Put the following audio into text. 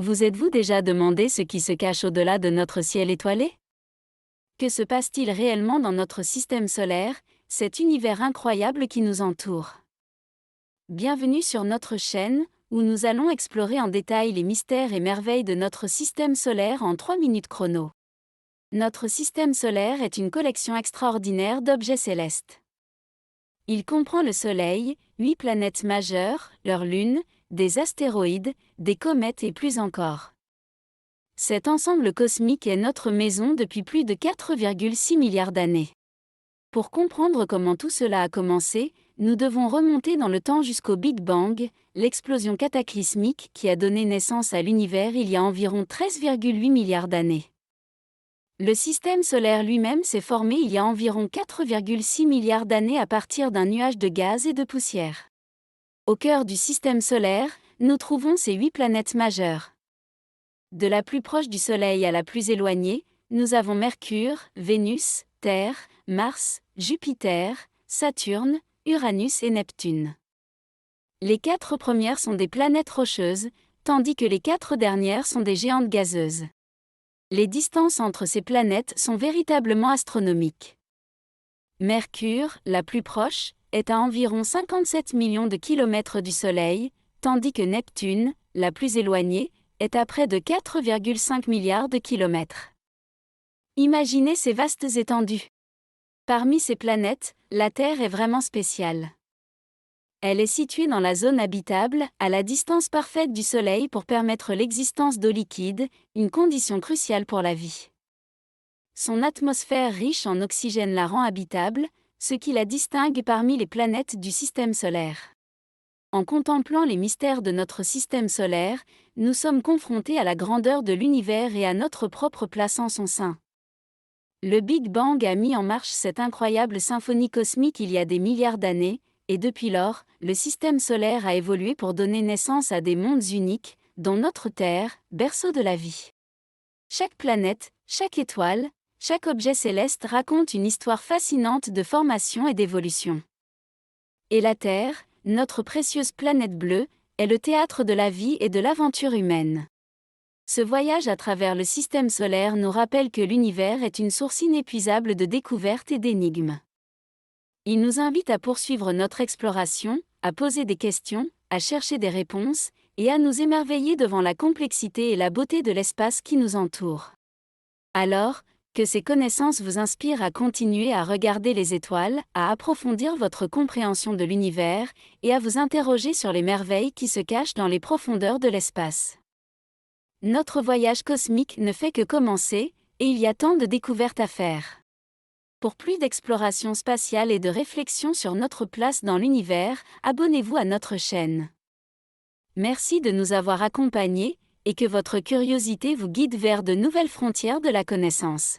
Vous êtes-vous déjà demandé ce qui se cache au-delà de notre ciel étoilé? Que se passe-t-il réellement dans notre système solaire, cet univers incroyable qui nous entoure? Bienvenue sur notre chaîne, où nous allons explorer en détail les mystères et merveilles de notre système solaire en 3 minutes chrono. Notre système solaire est une collection extraordinaire d'objets célestes. Il comprend le Soleil, 8 planètes majeures, leurs lunes, des astéroïdes, des comètes et plus encore. Cet ensemble cosmique est notre maison depuis plus de 4,6 milliards d'années. Pour comprendre comment tout cela a commencé, nous devons remonter dans le temps jusqu'au Big Bang, l'explosion cataclysmique qui a donné naissance à l'univers il y a environ 13,8 milliards d'années. Le système solaire lui-même s'est formé il y a environ 4,6 milliards d'années à partir d'un nuage de gaz et de poussière. Au cœur du système solaire, nous trouvons ces 8 planètes majeures. De la plus proche du Soleil à la plus éloignée, nous avons Mercure, Vénus, Terre, Mars, Jupiter, Saturne, Uranus et Neptune. Les 4 premières sont des planètes rocheuses, tandis que les 4 dernières sont des géantes gazeuses. Les distances entre ces planètes sont véritablement astronomiques. Mercure, la plus proche, est à environ 57 millions de kilomètres du Soleil, tandis que Neptune, la plus éloignée, est à près de 4,5 milliards de kilomètres. Imaginez ces vastes étendues. Parmi ces planètes, la Terre est vraiment spéciale. Elle est située dans la zone habitable, à la distance parfaite du Soleil pour permettre l'existence d'eau liquide, une condition cruciale pour la vie. Son atmosphère riche en oxygène la rend habitable, ce qui la distingue parmi les planètes du système solaire. En contemplant les mystères de notre système solaire, nous sommes confrontés à la grandeur de l'univers et à notre propre place en son sein. Le Big Bang a mis en marche cette incroyable symphonie cosmique il y a des milliards d'années, et depuis lors, le système solaire a évolué pour donner naissance à des mondes uniques, dont notre Terre, berceau de la vie. Chaque planète, chaque étoile, chaque objet céleste raconte une histoire fascinante de formation et d'évolution. Et la Terre, notre précieuse planète bleue, est le théâtre de la vie et de l'aventure humaine. Ce voyage à travers le système solaire nous rappelle que l'univers est une source inépuisable de découvertes et d'énigmes. Il nous invite à poursuivre notre exploration, à poser des questions, à chercher des réponses, et à nous émerveiller devant la complexité et la beauté de l'espace qui nous entoure. Alors, que ces connaissances vous inspirent à continuer à regarder les étoiles, à approfondir votre compréhension de l'univers, et à vous interroger sur les merveilles qui se cachent dans les profondeurs de l'espace. Notre voyage cosmique ne fait que commencer, et il y a tant de découvertes à faire. Pour plus d'exploration spatiale et de réflexion sur notre place dans l'univers, abonnez-vous à notre chaîne. Merci de nous avoir accompagnés, et que votre curiosité vous guide vers de nouvelles frontières de la connaissance.